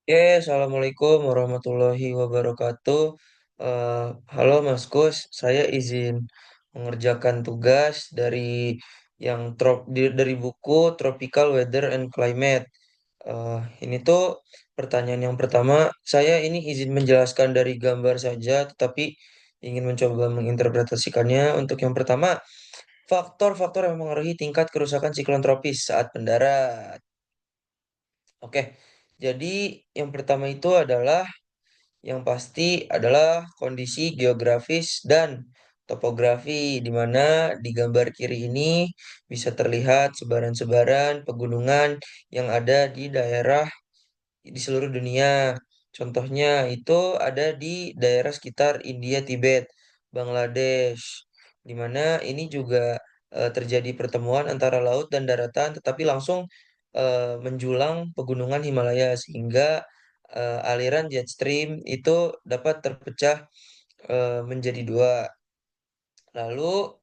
Assalamualaikum warahmatullahi wabarakatuh. Eh, Halo Mas Gus, saya izin mengerjakan tugas dari buku Tropical Weather and Climate. Ini tuh pertanyaan yang pertama, saya ini izin menjelaskan dari gambar saja, tetapi ingin mencoba menginterpretasikannya. Untuk yang pertama, faktor-faktor yang mengaruhi tingkat kerusakan siklon tropis saat mendarat. Oke, jadi yang pertama itu adalah yang pasti adalah kondisi geografis dan topografi, di mana di gambar kiri ini bisa terlihat sebaran-sebaran pegunungan yang ada di daerah di seluruh dunia. Contohnya itu ada di daerah sekitar India, Tibet, Bangladesh, di mana ini juga terjadi pertemuan antara laut dan daratan, tetapi langsung menjulang pegunungan Himalaya sehingga aliran jet stream itu dapat terpecah menjadi dua. Lalu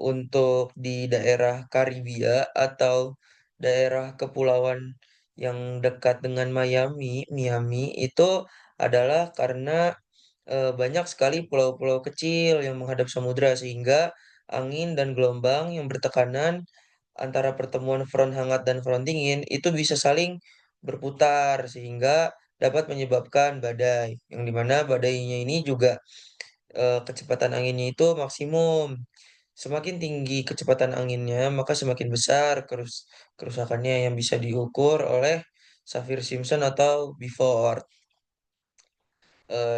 untuk di daerah Karibia atau daerah kepulauan yang dekat dengan Miami itu adalah karena banyak sekali pulau-pulau kecil yang menghadap samudra sehingga angin dan gelombang yang bertekanan antara pertemuan front hangat dan front dingin itu bisa saling berputar sehingga dapat menyebabkan badai. Yang dimana badainya ini juga kecepatan anginnya itu maksimum. Semakin tinggi kecepatan anginnya, maka semakin besar kerusakannya yang bisa diukur oleh Saffir-Simpson atau Beaufort.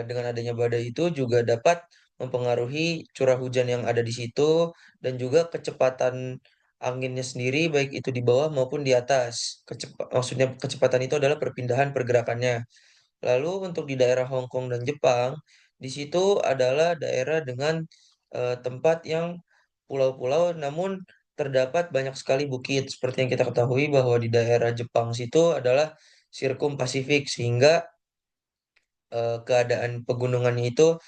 Dengan adanya badai itu juga dapat mempengaruhi curah hujan yang ada di situ dan juga kecepatan anginnya sendiri baik itu di bawah maupun di atas. Maksudnya kecepatan itu adalah perpindahan pergerakannya. Lalu untuk di daerah Hong Kong dan Jepang, di situ adalah daerah dengan tempat yang pulau-pulau namun terdapat banyak sekali bukit. Seperti yang kita ketahui bahwa di daerah Jepang situ adalah Sirkum Pasifik sehingga keadaan pegunungannya itu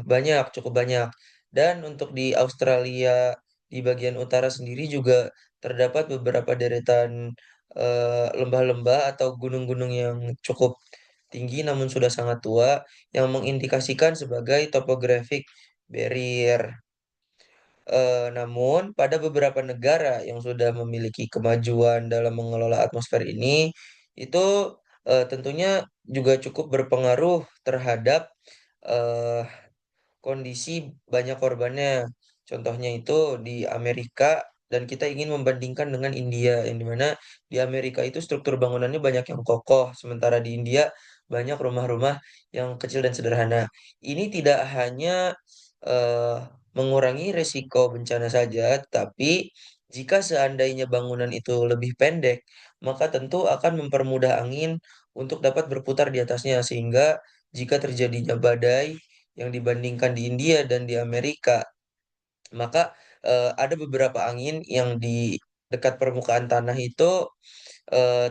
banyak, cukup banyak. Dan untuk di Australia di bagian utara sendiri juga terdapat beberapa deretan lembah-lembah atau gunung-gunung yang cukup tinggi namun sudah sangat tua yang mengindikasikan sebagai topographic barrier. Namun pada beberapa negara yang sudah memiliki kemajuan dalam mengelola atmosfer ini itu tentunya juga cukup berpengaruh terhadap eh, kondisi banyak korbannya. Contohnya itu di Amerika dan kita ingin membandingkan dengan India yang dimana di Amerika itu struktur bangunannya banyak yang kokoh, sementara di India banyak rumah-rumah yang kecil dan sederhana. Ini tidak hanya eh, mengurangi risiko bencana saja, tapi jika seandainya bangunan itu lebih pendek, maka tentu akan mempermudah angin untuk dapat berputar di atasnya sehingga jika terjadinya badai yang dibandingkan di India dan di Amerika, maka ada beberapa angin yang di dekat permukaan tanah itu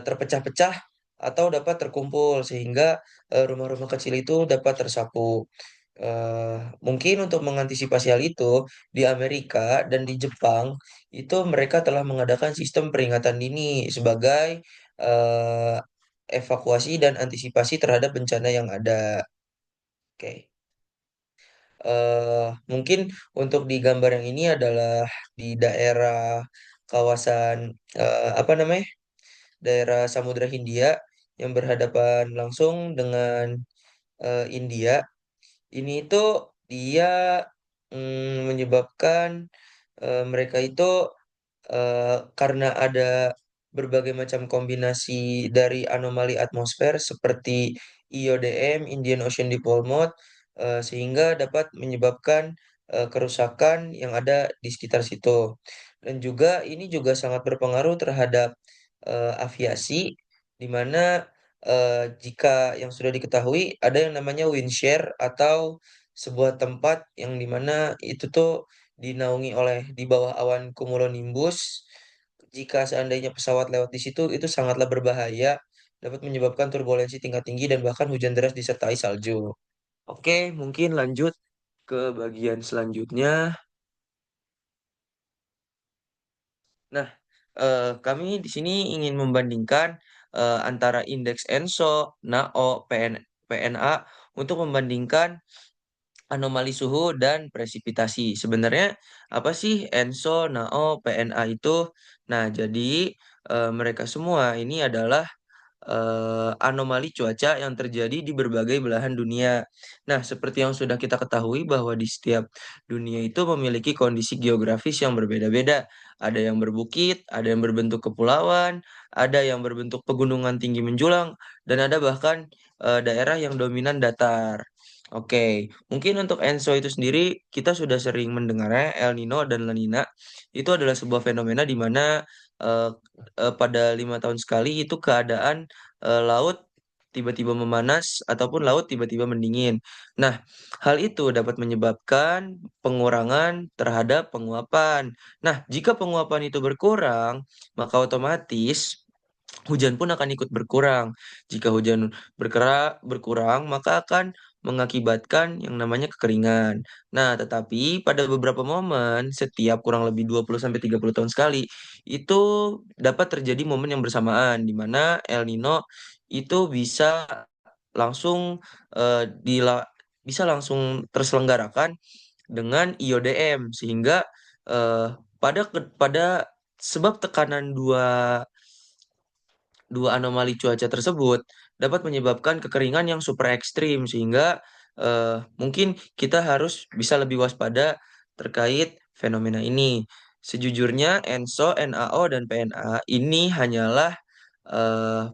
terpecah-pecah atau dapat terkumpul sehingga rumah-rumah kecil itu dapat tersapu. Mungkin untuk mengantisipasi hal itu di Amerika dan di Jepang itu mereka telah mengadakan sistem peringatan dini sebagai eh, evakuasi dan antisipasi terhadap bencana yang ada. Oke. Mungkin untuk di gambar yang ini adalah di daerah kawasan apa namanya? Daerah Samudra Hindia yang berhadapan langsung dengan India. Ini itu dia menyebabkan mereka itu karena ada berbagai macam kombinasi dari anomali atmosfer seperti IODM, Indian Ocean Dipole Mode, sehingga dapat menyebabkan kerusakan yang ada di sekitar situ. Dan juga ini juga sangat berpengaruh terhadap aviasi, di mana jika yang sudah diketahui ada yang namanya wind shear atau sebuah tempat yang dimana itu tuh dinaungi oleh di bawah awan cumulonimbus. Jika seandainya pesawat lewat di situ, itu sangatlah berbahaya, dapat menyebabkan turbulensi tingkat tinggi dan bahkan hujan deras disertai salju. Oke, mungkin lanjut ke bagian selanjutnya. Nah, kami di sini ingin membandingkan antara indeks ENSO, NAO, PNA untuk membandingkan anomali suhu dan presipitasi. Sebenarnya apa sih ENSO, NAO, PNA itu? Nah, jadi mereka semua ini adalah anomali cuaca yang terjadi di berbagai belahan dunia. Nah, seperti yang sudah kita ketahui bahwa di setiap dunia itu memiliki kondisi geografis yang berbeda-beda. Ada yang berbukit, ada yang berbentuk kepulauan, ada yang berbentuk pegunungan tinggi menjulang, dan ada bahkan daerah yang dominan datar. Oke, mungkin untuk ENSO itu sendiri kita sudah sering mendengarnya El Nino dan La Nina. Itu adalah sebuah fenomena di mana eh, pada 5 tahun sekali itu keadaan laut tiba-tiba memanas ataupun laut tiba-tiba mendingin. Nah, hal itu dapat menyebabkan pengurangan terhadap penguapan. Nah, jika penguapan itu berkurang, maka otomatis hujan pun akan ikut berkurang. Jika hujan berkurang, maka akan mengakibatkan yang namanya kekeringan. Nah, tetapi pada beberapa momen, setiap kurang lebih 20 sampai 30 tahun sekali, itu dapat terjadi momen yang bersamaan, di mana El Nino itu langsung bisa langsung terselenggarakan dengan IODM, sehingga eh, pada sebab tekanan dua dua anomali cuaca tersebut dapat menyebabkan kekeringan yang super ekstrim, sehingga mungkin kita harus bisa lebih waspada terkait fenomena ini. Sejujurnya ENSO, NAO, dan PNA ini hanyalah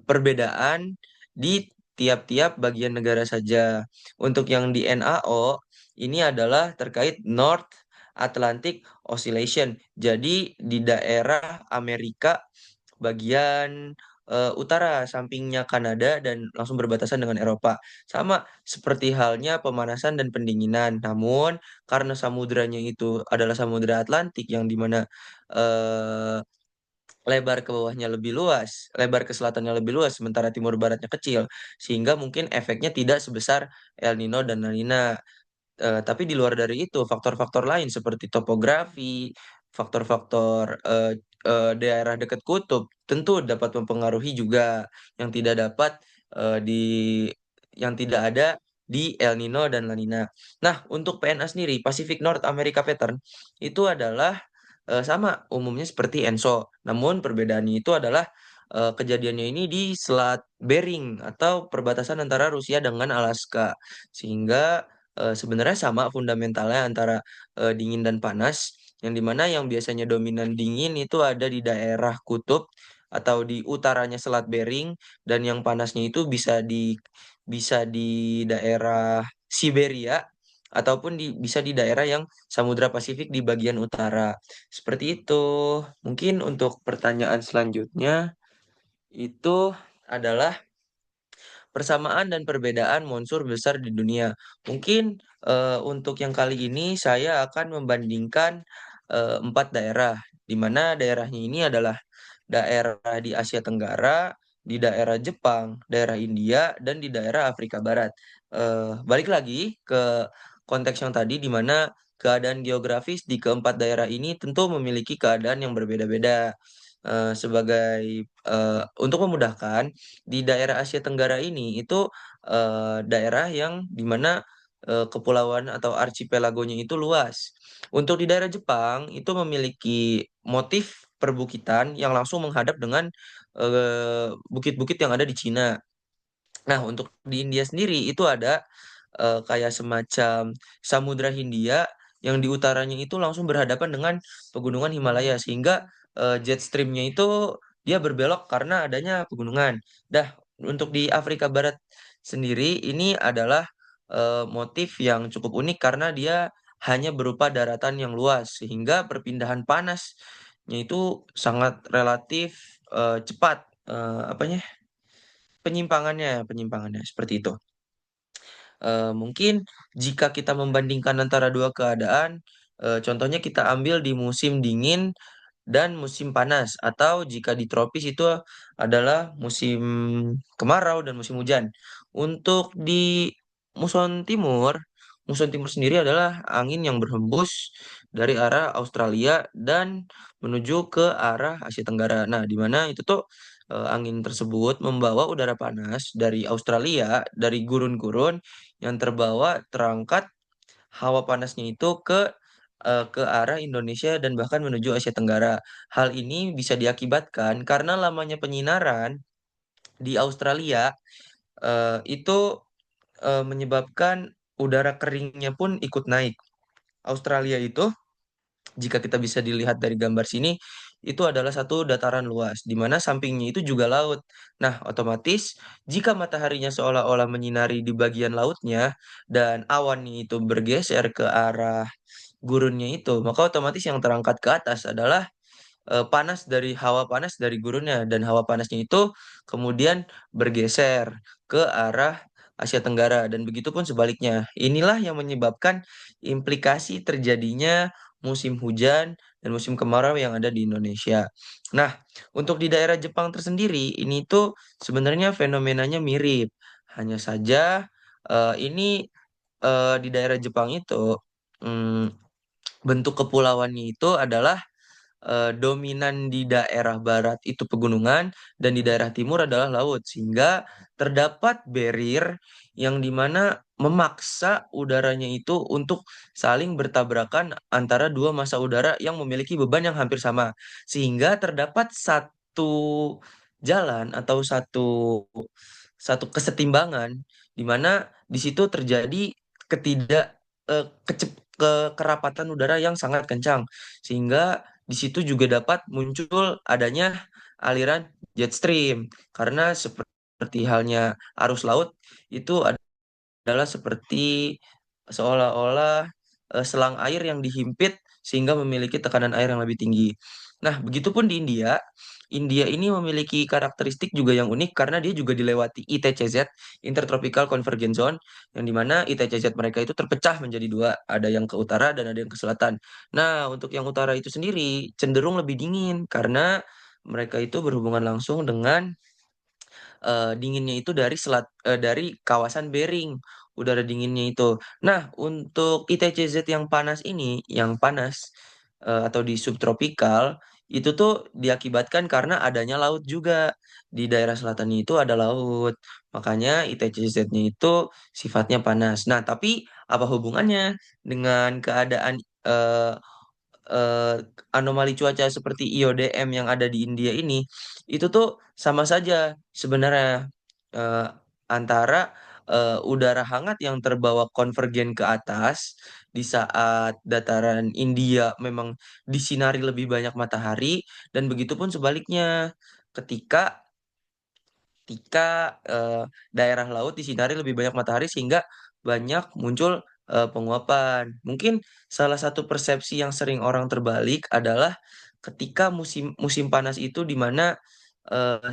perbedaan di tiap-tiap bagian negara saja. Untuk yang di NAO ini adalah terkait North Atlantic Oscillation. Jadi di daerah Amerika bagian utara, sampingnya Kanada dan langsung berbatasan dengan Eropa. Sama seperti halnya pemanasan dan pendinginan. Namun karena samudranya itu adalah Samudra Atlantik yang dimana eh, lebar ke bawahnya lebih luas, lebar ke selatannya lebih luas, sementara timur baratnya kecil, sehingga mungkin efeknya tidak sebesar El Nino dan La Nina. Tapi di luar dari itu, faktor-faktor lain seperti topografi, faktor-faktor daerah dekat kutub tentu dapat mempengaruhi juga yang tidak dapat eh, di yang tidak ada di El Nino dan La Nina. Nah, untuk PNA sendiri, Pacific North America Pattern itu adalah sama umumnya seperti ENSO. Namun perbedaannya itu adalah kejadiannya ini di Selat Bering atau perbatasan antara Rusia dengan Alaska. Sehingga sebenarnya sama fundamentalnya antara dingin dan panas, yang dimana yang biasanya dominan dingin itu ada di daerah kutub atau di utaranya Selat Bering, dan yang panasnya itu bisa di daerah Siberia ataupun bisa di daerah yang Samudra Pasifik di bagian utara. Seperti itu. Mungkin untuk pertanyaan selanjutnya itu adalah persamaan dan perbedaan monsur besar di dunia. Mungkin untuk yang kali ini saya akan membandingkan 4 daerah, di mana daerahnya ini adalah daerah di Asia Tenggara, di daerah Jepang, daerah India, dan di daerah Afrika Barat. Balik lagi ke konteks yang tadi, di mana keadaan geografis di keempat daerah ini tentu memiliki keadaan yang berbeda-beda. Untuk memudahkan, di daerah Asia Tenggara ini itu daerah yang dimana kepulauan atau archipelagonya itu luas. Untuk di daerah Jepang itu memiliki motif perbukitan yang langsung menghadap dengan bukit-bukit yang ada di Cina. Nah, untuk di India sendiri itu ada kayak semacam Samudra Hindia yang di utaranya itu langsung berhadapan dengan pegunungan Himalaya, sehingga jet streamnya itu dia berbelok karena adanya pegunungan. Dah, untuk di Afrika Barat sendiri ini adalah motif yang cukup unik karena dia hanya berupa daratan yang luas, sehingga perpindahan panasnya itu sangat relatif cepat. Apanya? Penyimpangannya seperti itu. Mungkin jika kita membandingkan antara dua keadaan, contohnya kita ambil di musim dingin dan musim panas, atau jika di tropis itu adalah musim kemarau dan musim hujan. Untuk di muson timur, muson timur sendiri adalah angin yang berhembus dari arah Australia dan menuju ke arah Asia Tenggara. Nah, di mana itu tuh angin tersebut membawa udara panas dari Australia, dari gurun-gurun yang terbawa terangkat hawa panasnya itu ke arah Indonesia dan bahkan menuju Asia Tenggara. Hal ini bisa diakibatkan karena lamanya penyinaran di Australia itu menyebabkan udara keringnya pun ikut naik. Australia itu, jika kita bisa dilihat dari gambar sini, itu adalah satu dataran luas, di mana sampingnya itu juga laut. Nah, otomatis jika mataharinya seolah-olah menyinari di bagian lautnya dan awannya itu bergeser ke arah gurunnya itu, maka otomatis yang terangkat ke atas adalah panas dari hawa panas dari gurunnya dan hawa panasnya itu kemudian bergeser ke arah Asia Tenggara dan begitu pun sebaliknya. Inilah yang menyebabkan implikasi terjadinya musim hujan dan musim kemarau yang ada di Indonesia. Nah, untuk di daerah Jepang tersendiri ini tuh sebenarnya fenomenanya mirip. Hanya saja ini di daerah Jepang itu mm, bentuk kepulauannya itu adalah dominan di daerah barat itu pegunungan dan di daerah timur adalah laut sehingga terdapat barrier yang dimana memaksa udaranya itu untuk saling bertabrakan antara dua massa udara yang memiliki beban yang hampir sama sehingga terdapat satu jalan atau satu satu kesetimbangan di mana di situ terjadi ketidak kekerapatan udara yang sangat kencang sehingga di situ juga dapat muncul adanya aliran jet stream karena seperti halnya arus laut itu adalah seperti seolah-olah selang air yang dihimpit sehingga memiliki tekanan air yang lebih tinggi. Nah, begitupun di India. India ini memiliki karakteristik juga yang unik karena dia juga dilewati ITCZ, Intertropical Convergence Zone, yang dimana ITCZ mereka itu terpecah menjadi dua, ada yang ke utara dan ada yang ke selatan. Nah, untuk yang utara itu sendiri cenderung lebih dingin karena mereka itu berhubungan langsung dengan dinginnya itu dari kawasan Bering, udara dinginnya itu. Nah, untuk ITCZ yang panas ini, yang panas atau di subtropikal itu tuh diakibatkan karena adanya laut juga. Di daerah selatan itu ada laut. Makanya ITCZ-nya itu sifatnya panas. Nah, tapi apa hubungannya dengan keadaan eh, eh, anomali cuaca seperti IODM yang ada di India ini itu tuh sama saja sebenarnya eh, antara udara hangat yang terbawa konvergen ke atas di saat dataran India memang disinari lebih banyak matahari dan begitupun sebaliknya ketika ketika eh, daerah laut disinari lebih banyak matahari sehingga banyak muncul penguapan. Mungkin salah satu persepsi yang sering orang terbalik adalah ketika musim musim panas itu di mana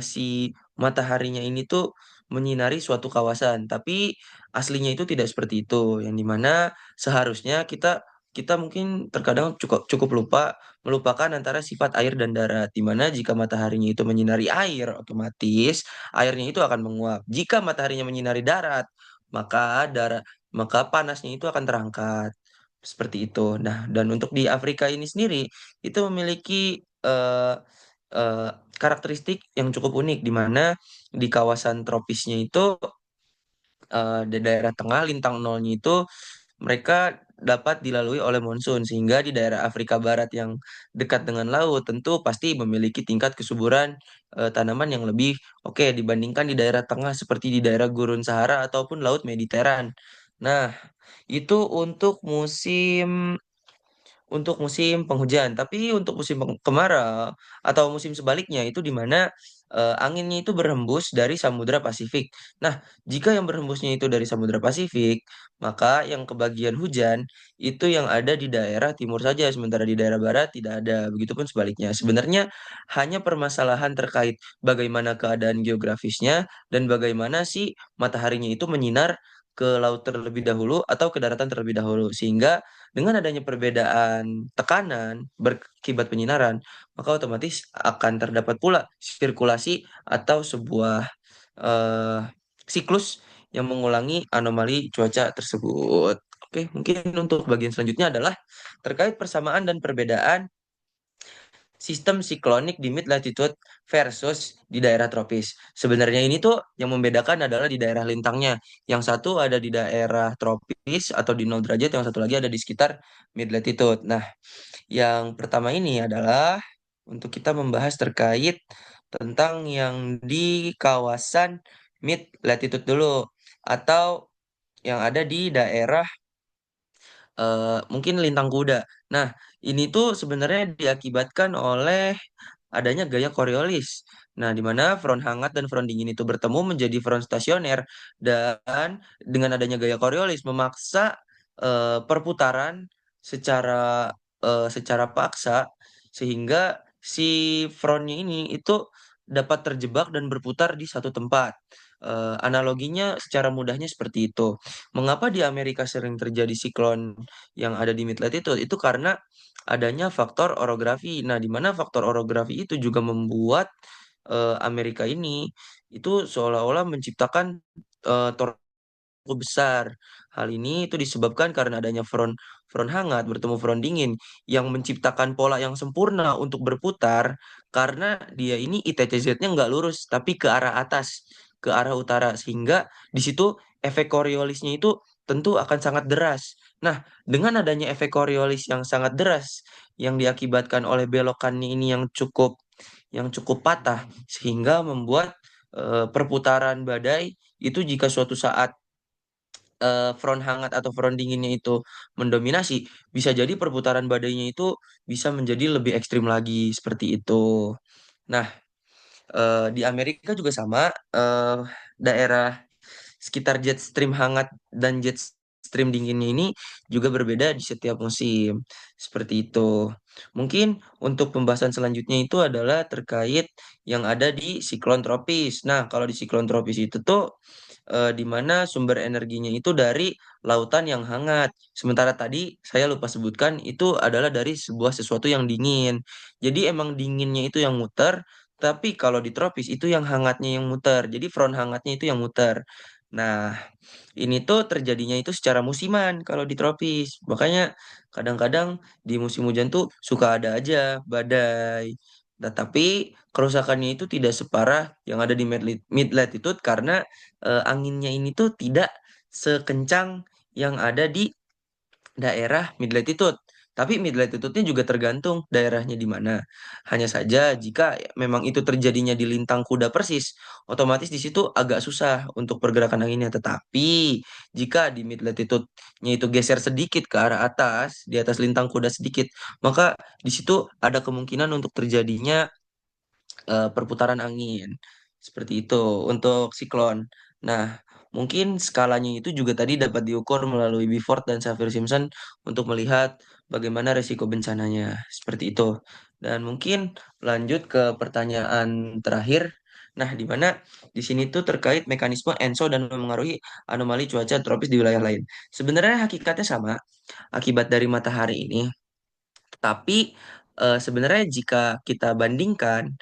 si mataharinya ini tuh menyinari suatu kawasan, tapi aslinya itu tidak seperti itu. Yang dimana seharusnya kita kita mungkin terkadang cukup cukup melupakan antara sifat air dan darat. Di mana jika mataharinya itu menyinari air, otomatis airnya itu akan menguap. Jika mataharinya menyinari darat, darat maka panasnya itu akan terangkat. Seperti itu. Nah, dan untuk di Afrika ini sendiri itu memiliki eh, eh, karakteristik yang cukup unik di mana di kawasan tropisnya itu di daerah tengah lintang nolnya itu mereka dapat dilalui oleh monsun sehingga di daerah Afrika Barat yang dekat dengan laut tentu pasti memiliki tingkat kesuburan tanaman yang lebih oke dibandingkan di daerah tengah seperti di daerah Gurun Sahara ataupun Laut Mediteran. Nah, itu untuk musim penghujan. Tapi untuk musim kemarau atau musim sebaliknya itu di mana anginnya itu berhembus dari Samudra Pasifik. Nah, jika yang berhembusnya itu dari Samudra Pasifik, maka yang kebagian hujan itu yang ada di daerah timur saja, sementara di daerah barat tidak ada. Begitupun sebaliknya. Sebenarnya hanya permasalahan terkait bagaimana keadaan geografisnya dan bagaimana sih mataharinya itu menyinar ke laut terlebih dahulu atau ke daratan terlebih dahulu sehingga dengan adanya perbedaan tekanan berkibat penyinaran, maka otomatis akan terdapat pula sirkulasi atau sebuah eh, siklus yang mengulangi anomali cuaca tersebut. Oke, mungkin untuk bagian selanjutnya adalah terkait persamaan dan perbedaan sistem siklonik di mid latitude versus di daerah tropis. Sebenarnya ini tuh yang membedakan adalah di daerah lintangnya. Yang satu ada di daerah tropis atau di 0 derajat, yang satu lagi ada di sekitar mid latitude. Nah, yang pertama ini adalah untuk kita membahas terkait tentang yang di kawasan mid latitude dulu, atau yang ada di daerah mungkin lintang kuda. Nah, ini tuh sebenarnya diakibatkan oleh adanya gaya Coriolis. Nah, di mana front hangat dan front dingin itu bertemu menjadi front stasioner, dan dengan adanya gaya Coriolis memaksa perputaran secara secara paksa, sehingga si frontnya ini itu dapat terjebak dan berputar di satu tempat. Analoginya secara mudahnya seperti itu. Mengapa di Amerika sering terjadi siklon yang ada di mid latitude? Itu karena adanya faktor orografi. Nah, di mana faktor orografi itu juga membuat Amerika ini itu seolah-olah menciptakan tornado besar. Hal ini itu disebabkan karena adanya front front hangat bertemu front dingin yang menciptakan pola yang sempurna untuk berputar, karena dia ini ITCZ-nya nggak lurus tapi ke arah atas, ke arah utara, sehingga di situ efek Coriolisnya itu tentu akan sangat deras. Nah, dengan adanya efek Coriolis yang sangat deras yang diakibatkan oleh belokannya ini yang cukup patah, sehingga membuat perputaran badai itu jika suatu saat front hangat atau front dinginnya itu mendominasi, bisa jadi perputaran badainya itu bisa menjadi lebih ekstrim lagi seperti itu. Nah, di Amerika juga sama, daerah sekitar jet stream hangat dan jet stream dinginnya ini juga berbeda di setiap musim. Seperti itu. Mungkin untuk pembahasan selanjutnya itu adalah terkait yang ada di siklon tropis. Nah, kalau di siklon tropis itu tuh di mana sumber energinya itu dari lautan yang hangat. Sementara tadi saya lupa sebutkan itu adalah dari sebuah sesuatu yang dingin. Jadi emang dinginnya itu yang muter, tapi kalau di tropis itu yang hangatnya yang muter. Jadi front hangatnya itu yang muter. Nah, ini tuh terjadinya itu secara musiman kalau di tropis. Makanya kadang-kadang di musim hujan tuh suka ada aja badai. Nah, tapi kerusakannya itu tidak separah yang ada di mid latitude, karena anginnya ini tuh tidak sekencang yang ada di daerah mid latitude. Tapi mid latitude-nya juga tergantung daerahnya di mana. Hanya saja jika memang itu terjadinya di lintang kuda persis, otomatis di situ agak susah untuk pergerakan anginnya. Tetapi jika di mid latitude-nya itu geser sedikit ke arah atas, di atas lintang kuda sedikit, maka di situ ada kemungkinan untuk terjadinya perputaran angin. Seperti itu untuk siklon. Nah, mungkin skalanya itu juga tadi dapat diukur melalui Beaufort dan Saffir-Simpson untuk melihat bagaimana resiko bencananya. Seperti itu. Dan mungkin lanjut ke pertanyaan terakhir. Nah, di mana di sini tuh terkait mekanisme ENSO dan memengaruhi anomali cuaca tropis di wilayah lain. Sebenarnya hakikatnya sama, akibat dari matahari ini. Tapi sebenarnya jika kita bandingkan,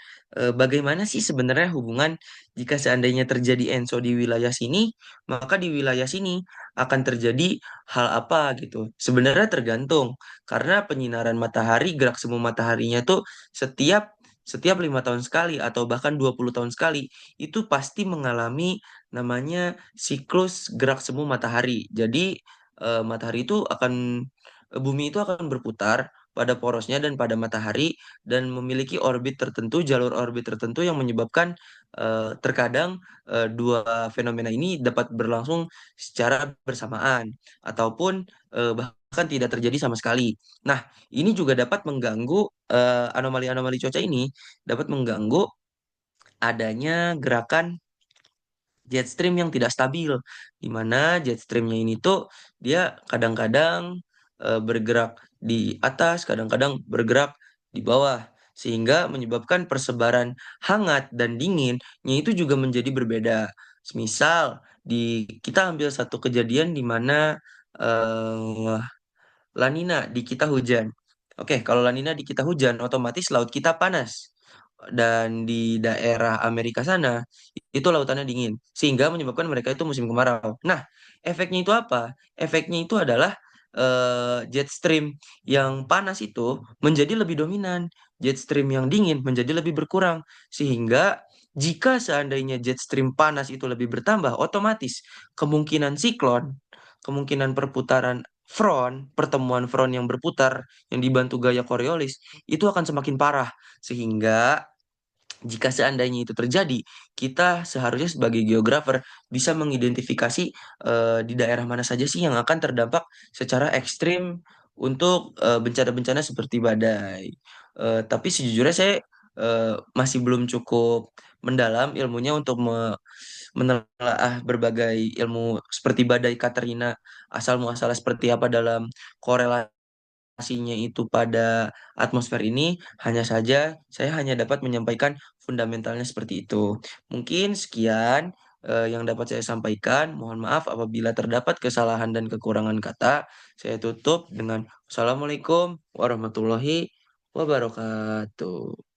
bagaimana sih sebenarnya hubungan jika seandainya terjadi ENSO di wilayah sini, maka di wilayah sini akan terjadi hal apa gitu. Sebenarnya tergantung, karena penyinaran matahari, gerak semu mataharinya tuh setiap setiap 5 tahun sekali atau bahkan 20 tahun sekali itu pasti mengalami namanya siklus gerak semu matahari. Jadi matahari itu akan bumi itu akan berputar pada porosnya dan pada matahari, dan memiliki orbit tertentu, jalur orbit tertentu yang menyebabkan terkadang dua fenomena ini dapat berlangsung secara bersamaan ataupun bahkan tidak terjadi sama sekali. Nah, ini juga dapat mengganggu anomali-anomali cuaca ini dapat mengganggu adanya gerakan jet stream yang tidak stabil, di mana jet streamnya ini tuh dia kadang-kadang bergerak di atas, kadang-kadang bergerak di bawah, sehingga menyebabkan persebaran hangat dan dinginnya itu juga menjadi berbeda. Misal kita ambil satu kejadian di mana eh, La Nina di kita hujan. Oke, kalau La Nina di kita hujan, otomatis laut kita panas. Dan di daerah Amerika sana, itu lautannya dingin. Sehingga menyebabkan mereka itu musim kemarau. Nah, efeknya itu apa? Efeknya itu adalah jet stream yang panas itu menjadi lebih dominan. jet stream yang dingin menjadi lebih berkurang. Sehingga jika seandainya jet stream panas itu lebih bertambah, otomatis kemungkinan siklon, kemungkinan perputaran front, pertemuan front yang berputar yang dibantu gaya Coriolis itu akan semakin parah. Sehingga jika seandainya itu terjadi, kita seharusnya sebagai geografer bisa mengidentifikasi di daerah mana saja sih yang akan terdampak secara ekstrim untuk bencana-bencana seperti badai. Tapi sejujurnya saya masih belum cukup mendalam ilmunya untuk menelaah berbagai ilmu seperti badai Katrina, asal muasalnya seperti apa dalam korelasi aplikasinya itu pada atmosfer ini, hanya saja saya hanya dapat menyampaikan fundamentalnya seperti itu. Mungkin sekian yang dapat saya sampaikan. Mohon maaf apabila terdapat kesalahan dan kekurangan kata. Saya tutup dengan Assalamualaikum warahmatullahi wabarakatuh.